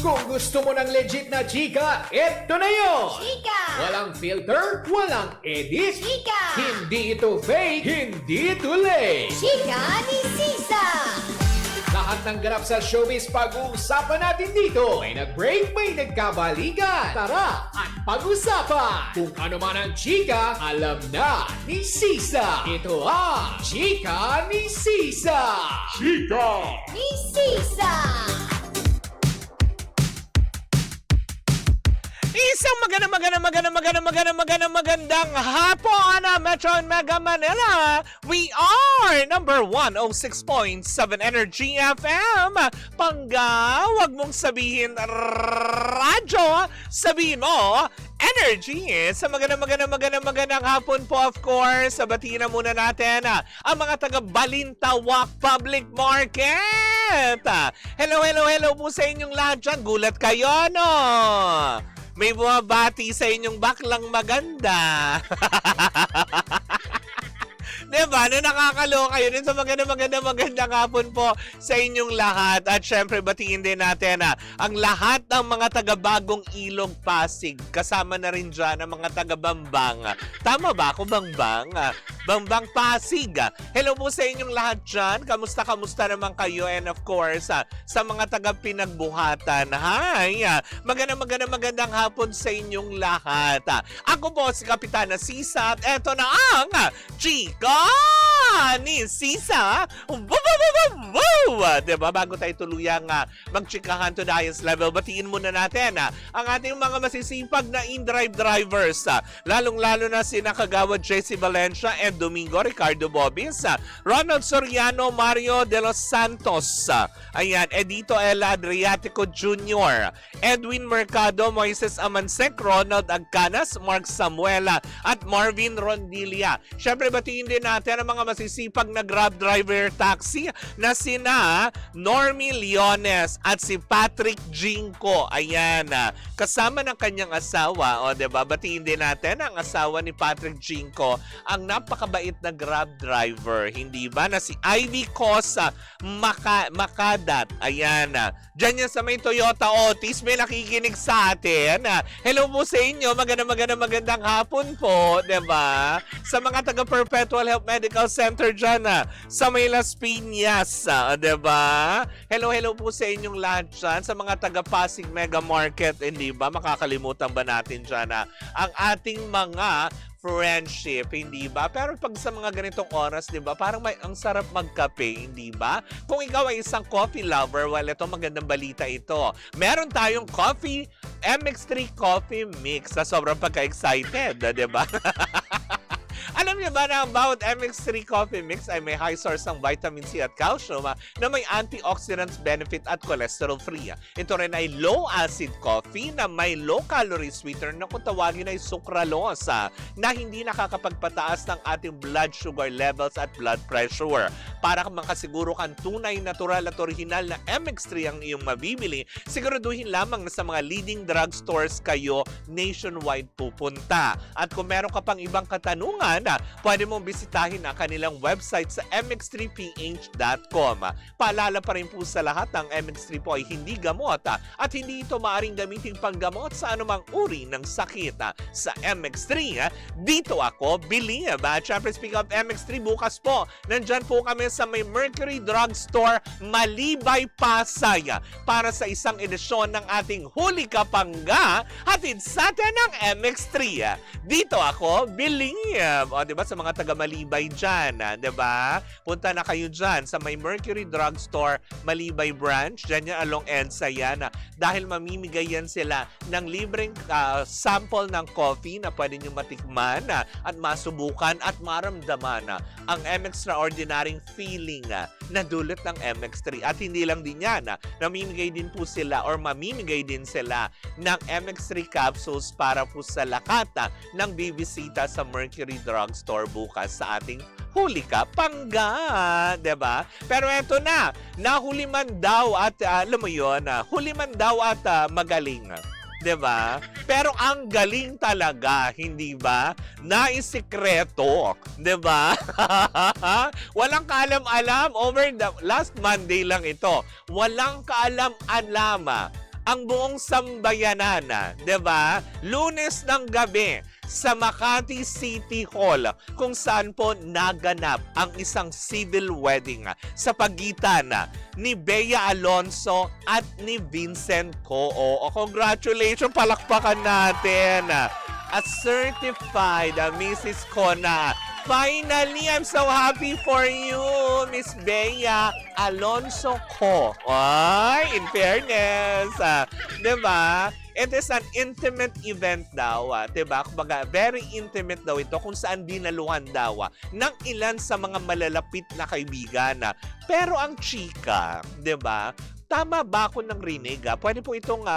Kung gusto mo ng legit na chika, eto na yun! Chika! Walang filter, walang edit, Chika! hindi ito fake, hindi ito lame. Chika ni Sisa! Lahat ng ganap sa showbiz pag-uusapan natin dito. May nag-break, may nagkabalikan. Tara at pag-usapan. Kung ano man ang chika, alam na ni Sisa. Ito ang Chika ni Sisa. Chika! Ni Sisa! Isang magandang hapon, Metro and Mega Manila. We are number 106.7 Energy FM. Pangga, wag mong sabihin radyo, sabihin mo Energy. Sa magandang hapon po, of course. Batiin na muna natin ang mga taga Balintawak Public Market. Hello po sa inyong lahat dyan. Gulat kayo, no? May bumabati sa inyong baklang maganda. Diba? Na nakakaloka yun. Sa magandang hapon po sa inyong lahat. At syempre, batiin din natin ang lahat ng mga taga-Bagong Ilog Pasig. Kasama na rin dyan ang mga taga-Bambang. Tama ba ako, Bambang? Bambang Pasig. Hello po sa inyong lahat dyan. Kamusta naman kayo? And of course, sa mga taga-Pinagbuhatan. Hi! Magandang hapon sa inyong lahat. Ako po si Kapitana Sisa at eto na ang Chika ni Sisa. Diba? Bago tayo tuluyang magchikahan to the highest level, batiin muna natin ang ating mga masisipag na in-drive drivers. Lalong-lalo na si Kagawad JC Valencia and Domingo Ricardo Bobis, Ronald Soriano, Mario de los Santos, ayan, Edito L. Adriatico Jr., Edwin Mercado, Moises Amansek, Ronald Agcanas, Mark Samuela, at Marvin Rondilia. Syempre, batiin din natin ang mga masisipag na Grab driver taxi na sina Normie Leones at si Patrick Jinko. Ayan, kasama ng kanyang asawa. O, diba? Batiin din natin ang asawa ni Patrick Jinko, ang napakabait na Grab driver. Hindi ba? Na si Ivy Cosa Makadat. Ayan. Diyan yan sa may Toyota Otis. May nakikinig sa atin. Hello po sa inyo. Magandang hapon po. Diba? Sa mga taga Perpetual Health Medical Center dyan. Sa may Las Piñas. Diba? Hello po sa inyong lahat dyan. Sa mga taga Pasig Mega Market. Hindi ba? Makakalimutan ba natin dyan ang ating mga friendship, hindi ba? Pero pag sa mga ganitong oras, di ba, parang ang sarap magkape, hindi ba? Kung ikaw ay isang coffee lover, well, ito magandang balita ito. Meron tayong coffee, MX3 Coffee Mix na sobrang pagka-excited, di ba? Alam niyo ba na ang bawat MX3 Coffee Mix ay may high source ng vitamin C at calcium na may antioxidants benefit at cholesterol free. Ito rin ay low acid coffee na may low calorie sweetener na kung tawagin ay sucralose na hindi nakakapagpataas ng ating blood sugar levels at blood pressure. Para makasiguro kang tunay, natural at original na MX3 ang iyong mabibili, siguraduhin lamang na sa mga leading drugstores kayo nationwide pupunta. At kung meron ka pang ibang katanungan, pwede mong bisitahin ang kanilang website sa mx3ph.com. Paalala pa rin po sa lahat, ang MX3 po ay hindi gamot at hindi ito maaaring gamitin panggamot sa anumang uri ng sakit. Sa MX3, dito ako believe. At syempre, speaking of MX3, bukas po, nandyan po kami sa may Mercury Drugstore, Malibay, Pasay para sa isang edisyon ng ating Huli Ka Pangga, hatid sa atin ng MX3. Dito ako believe. O, diba, sa mga taga-Malibay dyan, diba? Punta na kayo dyan sa may Mercury Drugstore, Malibay branch. Dyan yan, along EDSA yan. Dahil mamimigay yan sila ng libreng sample ng coffee na pwede nyo matikman at masubukan at maramdaman ang extraordinary feeling na dulot ng MX3. At hindi lang din yan, namimigay din po sila or mamimigay din sila ng MX3 capsules para po sa lahat ng bibisita sa Mercury Drugstore bukas sa ating Huli Ka Pangga, diba? Pero eto na, nahuli man daw at alam mo yun, huli man daw at magaling. 'di ba? Pero ang galing talaga, hindi ba? Naisikreto, 'di ba? Walang kaalam-alam over the last Monday lang ito. Walang kaalam-alam ang buong sambayanan, 'di ba? Lunes ng gabi sa Makati City Hall kung saan po naganap ang isang civil wedding sa pagitan ni Bea Alonso at ni Vincent Co. Congratulations, palakpakan natin. A certified Mrs. Co na. Finally, I'm so happy for you, Miss Bea Alonso Co. Ay, in fairness, 'di ba? It is an intimate event daw, 'di ba? Kumbaga, very intimate daw ito kung saan dinaluhan daw ng ilan sa mga malalapit na kaibigan. Pero ang chika, 'di ba? Tama ba ako ng rinig? Pwede po itong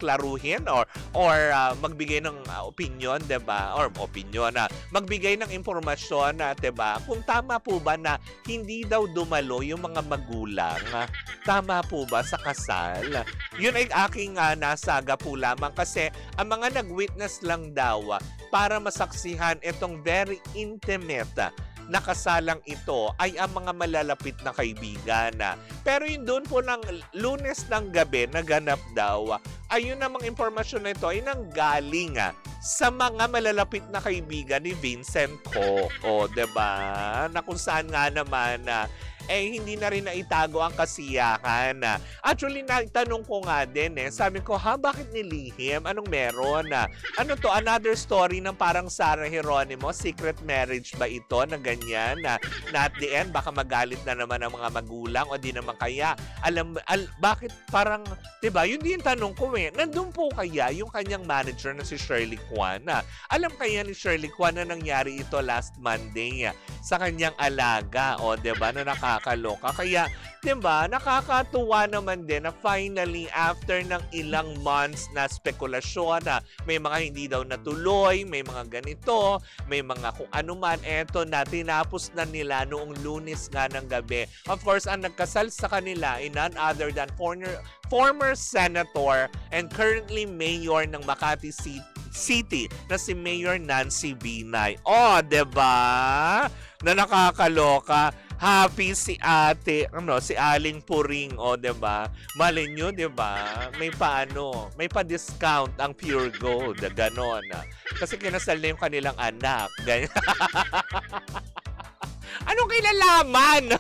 klaruhin or magbigay ng opinion, 'di ba? Or opinion magbigay ng impormasyon, 'di ba? Kung tama po ba na hindi daw dumalo yung mga magulang. Tama po ba sa kasal? Yun ay aking nasaga po lamang kasi ang mga nag-witness lang daw para masaksihan itong very intimate na kasalang ito ay ang mga malalapit na kaibigan. Pero yun doon po ng Lunes ng gabi naganap daw, ayun namang impormasyon na ito ay nanggaling sa mga malalapit na kaibigan ni Vincent Co. O, 'di ba? Na kung saan nga naman hindi na rin naitago ang kasiyahan. Actually, nagtanong ko nga din sabi ko, bakit nilihim? Anong meron? Ano to? Another story ng parang Sarah Geronimo? Secret marriage ba ito na ganyan? Na at the end, baka magalit na naman ang mga magulang o di naman kaya. Bakit parang, diba? Yun din tanong ko nandun po kaya yung kanyang manager na si Shirley Kwan? Alam kaya ni Shirley Kwan na nangyari ito last Monday sa kanyang alaga? O, diba? Na nakakaloka. Kaya, diba, nakakatuwa naman din na finally, after ng ilang months na spekulasyon na may mga hindi daw natuloy, may mga ganito, may mga kung ano man, eto na, tinapos na nila noong Lunes nga ng gabi. Of course, ang nagkasal sa kanila ay none other than former senator and currently mayor ng Makati City na si Mayor Nancy Binay. Oh, 'di ba? Na nakakaloka. Happy si ate, si Aling Puring, 'di ba? Malay nyo, 'di ba? May pa-discount ang Pure Gold, ganon. Kasi kinasal na yung kanilang anak. Ganyan. Anong kinalaman?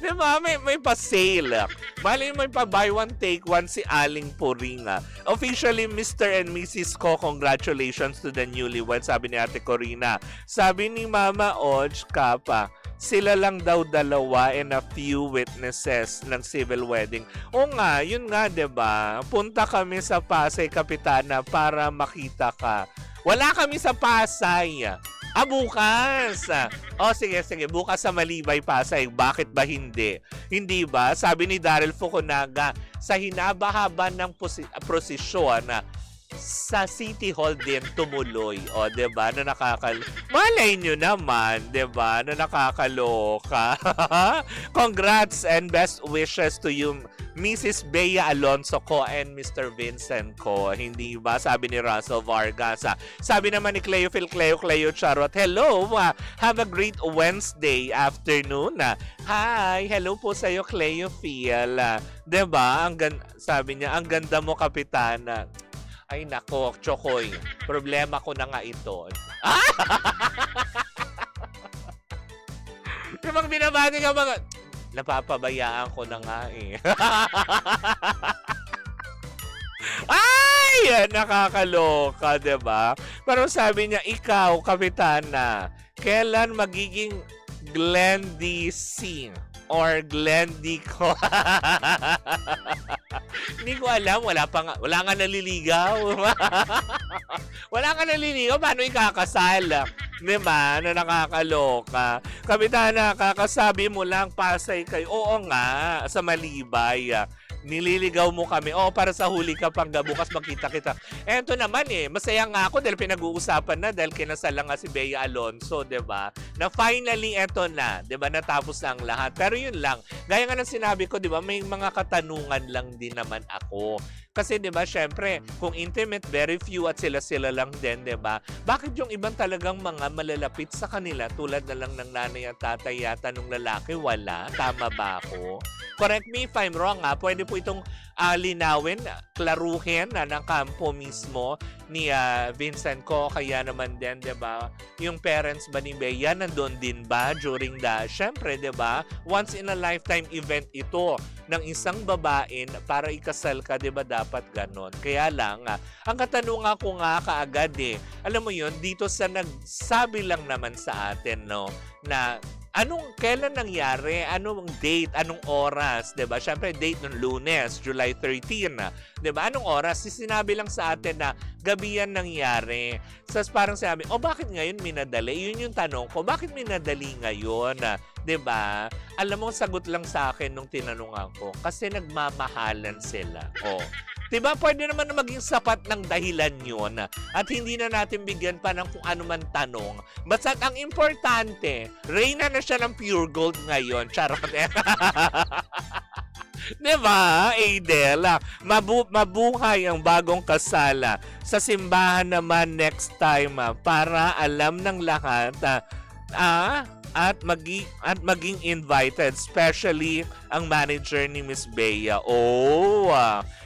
Diba? May pa-sale. Bali, may pa-buy one, take one si Aling Puring. Officially, Mr. and Mrs. Co, congratulations to the newlywed, sabi ni Ate Corina. Sabi ni Mama Oj, Kapa, sila lang daw dalawa and a few witnesses ng civil wedding. O nga, yun nga, diba? Punta kami sa Pasay, Kapitana, para makita ka. Wala kami sa Pasay. Bukas. Sige. Bukas sa Malibay, Pasay. Bakit ba hindi? Hindi ba? Sabi ni Daryl Fukunaga, sa hinaba-haba ng prosesyon sa City Hall din tumuloy. O, 'di ba? Na malay nyo naman, 'di ba? Na nakakaloka. Congrats and best wishes to you, Mrs. Bea Alonso Co and Mr. Vincent Co. Hindi ba? Sabi ni Russell Vargas. Sabi naman ni Cleo Charot, hello, have a great Wednesday afternoon. Hi, hello po sa iyo, Cleo Phil. 'Di ba? Sabi niya, ang ganda mo, Kapitana. Ay nako, Chokoy. Problema ko na nga ito. Kapag binabati ka mga... Napapabayaan ko na nga Ay! Nakakaloka, diba? Pero sabi niya, ikaw, Kapitana, kailan magiging Glendy C or Glendy Co? Hindi ko alam. Wala nga naliligaw. Wala nga naliligaw. Paano ikakasal? Diba? Na nakakaloka. Kapitana, kakasabi mo lang Pasay kayo. Oo nga, sa Malibay. Nililigaw mo kami. Para sa huli ka pang bukas magkita kita. Eto naman masaya nga ako dahil pinag-uusapan na dahil kinasal lang nga si Bea Alonso, 'di ba? Na finally eto na, 'di ba? Natapos na ang lahat. Pero yun lang. Gaya nga ng sinabi ko, 'di ba? May mga katanungan lang din naman ako. Kasi 'di ba, syempre, kung intimate, very few at sila lang din, 'di ba? Bakit yung ibang talagang mga malalapit sa kanila tulad na lang ng nanay at tatay yata nung lalaki wala? Tama ba ako? Correct me if I'm wrong Pwede po po itong linawin, klaruhin ng kampo mismo ni Vincent Co. Kaya naman din, 'di ba? Yung parents ba ni Bea nandun din ba during syempre, 'di ba? Once in a lifetime event ito ng isang babae para ikasal ka, 'di ba? Dapat ganon. Kaya lang, ang katanungan ko nga kaagad alam mo 'yun, dito sa nagsabi lang naman sa atin, no, na kailan nangyari? Anong date? Anong oras? 'Di ba? Syempre date ng Lunes, July 13. 'Di ba? Anong oras? Sinabi lang sa atin na gabi yan nangyari. So parang sabi, bakit ngayon minadali? Yun yung tanong ko. Bakit minadali ngayon? 'Di ba? Alam mo, sagot lang sa akin nung tinanungan ko. Kasi nagmamahalan sila. 'Di ba? Pwede naman na maging sapat ng dahilan 'yon at hindi na natin bigyan pa ng kung ano man tanong. Basta ang importante, reyna na siya ng pure gold ngayon. Charot. 'Di ba, Adel? Mabuhay ang bagong kasala. Sa simbahan naman next time para alam ng lahat at maging invited, especially ang manager ni Miss Bea.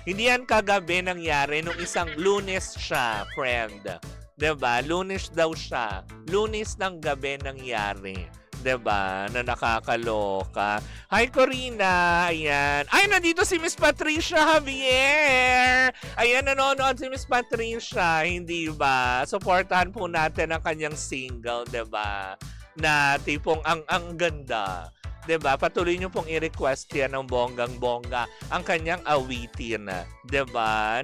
Hindi yan kagabi nangyari nung isang Lunes siya, friend. 'Di ba? Lunes daw siya. Lunes ng gabi nangyari. 'Di ba? Na nakakaloka. Hi, Corina. Ayan. Ay, nandito si Miss Patricia Javier. Ayan, nanonood si Miss Patricia. Hindi ba? Supportahan po natin ang kanyang single, 'di ba? Na tipong ang ganda. 'Di ba? Patuloy niyo pong i-request yan ng bonggang-bongga ang kanyang awitin, 'di ba?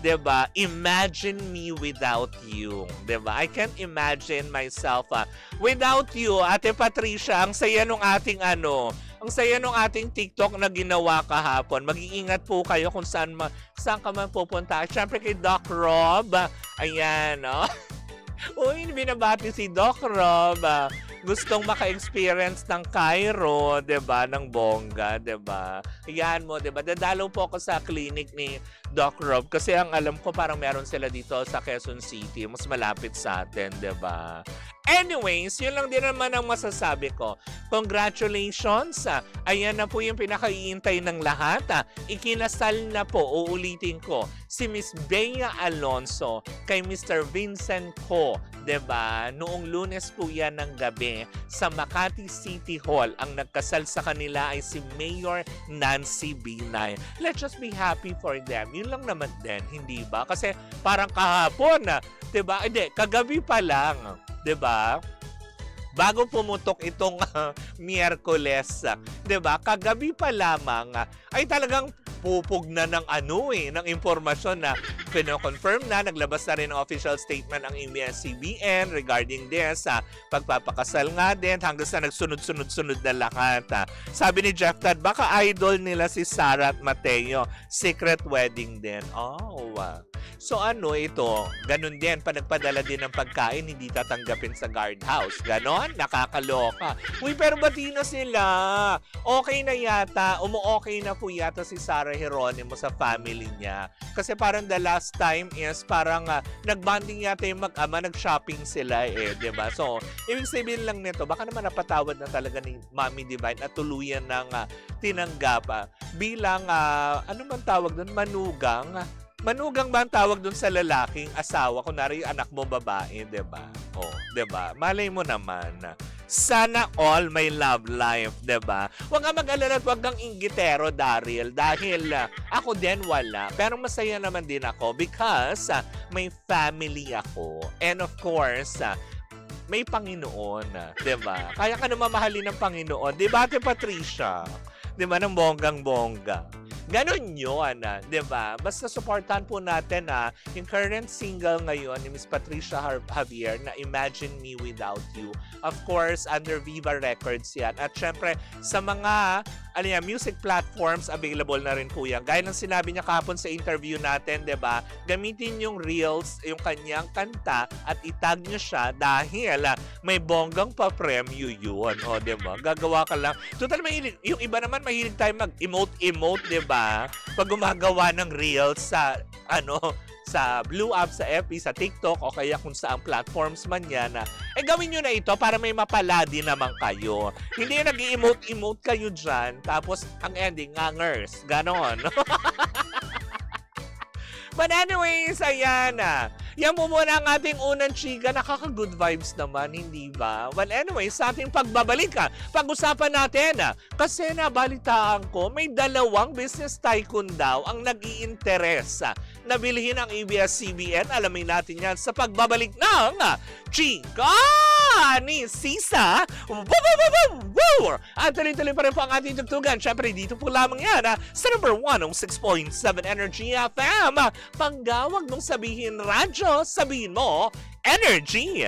'Di ba? Imagine me without you. 'Di ba? I can't imagine myself without you, Ate Patricia. Ang saya nung ating ang saya nung ating TikTok na ginawa kahapon. Mag-iingat po kayo kung saan ka man pupunta. Siyempre kay Doc Rob. Ayan, Uy, binabati si Doc Rob. Gustong maka-experience ng Cairo, 'di ba, ng bongga, 'di ba? Iyan mo, 'di ba? Dadalaw po ako sa clinic ni Doc Rob kasi ang alam ko parang meron sila dito sa Quezon City, mas malapit sa atin, 'di ba? Anyways, yun lang din naman ang masasabi ko. Congratulations! Ayan na po yung pinakaiintay ng lahat. Ikinasal na po, uulitin ko, si Miss Bea Alonso kay Mr. Vincent Co. 'Di ba? Noong Lunes po yan ng gabi sa Makati City Hall. Ang nagkasal sa kanila ay si Mayor Nancy Binay. Let's just be happy for them. Yun lang naman din, hindi ba? Kasi parang kahapon, 'di ba? Hindi, kagabi pa lang. 'Di ba? Bago pumutok itong Miyerkules, 'di ba? Kagabi pa lamang ay talagang pupog na ng ng impormasyon na pino-confirm na, naglabas na rin ang official statement ang ABS-CBN regarding this pagpapakasal nga din hanggang sa nagsunod-sunod na lahat. Sabi ni Jeff Tad, baka idol nila si Sarah at Mateo, secret wedding din. So ito, ganun din, pa nagpadala din ng pagkain, hindi tatanggapin sa guardhouse. Ganon, nakakaloka. Uy, pero bati na sila. Okay na yata, okay na po yata si Sarah Geronimo sa family niya. Kasi parang the last time is parang nagbanding yata yung mag-ama, nag-shopping sila diba? So, ibig sabihin lang nito, baka naman napatawad na talaga ni Mommy Divine at tuluyan ng tinanggap bilang, ano man tawag doon, manugang. Manugang ba ang tawag doon sa lalaking asawa? Kunwari yung anak mo babae, diba? Diba? Malay mo naman. Sana all may love life, diba? Huwag nga mag-alala at huwag kang inggitero, Daryl. Dahil ako din wala. Pero masaya naman din ako because may family ako. And of course, may Panginoon, diba? Kaya ka naman mahalin ng Panginoon. Diba, Ate Patricia? Diba, ng bonggang-bongga. Ganon yun, diba? Basta supportan po natin yung current single ngayon ni Miss Patricia Javier na Imagine Me Without You. Of course, under Viva Records yan. At syempre, sa mga music platforms, available na rin po yan. Gaya ng sinabi niya kahapon sa interview natin, diba? Gamitin yung reels, yung kanyang kanta at itag niyo siya dahil may bonggang pa-premyo yun. Diba? Gagawa ka lang. Total, yung iba naman mahilig tayo mag-emote, diba? Pag gumagawa ng reels sa sa Blue App, sa FB, sa TikTok, o kaya kung saang platforms man yan, gawin nyo na ito para may mapala din naman kayo. Hindi yung nag-emote-emote kayo dyan, tapos ang ending, ngangers. Ganon. But anyways, ayan na. Yan po muna ang ating unang chika. Nakaka-good vibes naman, hindi ba? Well, anyways, sa ating pagbabalik, pag-usapan natin. Kasi nabalitaan ko, may 2 business tycoon daw ang nag-i-interes na bilhin ang ABS-CBN. Alamin natin yan sa pagbabalik ng Chika ni Sisa. At tuloy-tuloy pa rin po ang ating tugtugan. Siyempre, dito po lamang yan sa number 106.7 Energy FM. Panggawag mong sabihin radyo, sabihin mo, energy!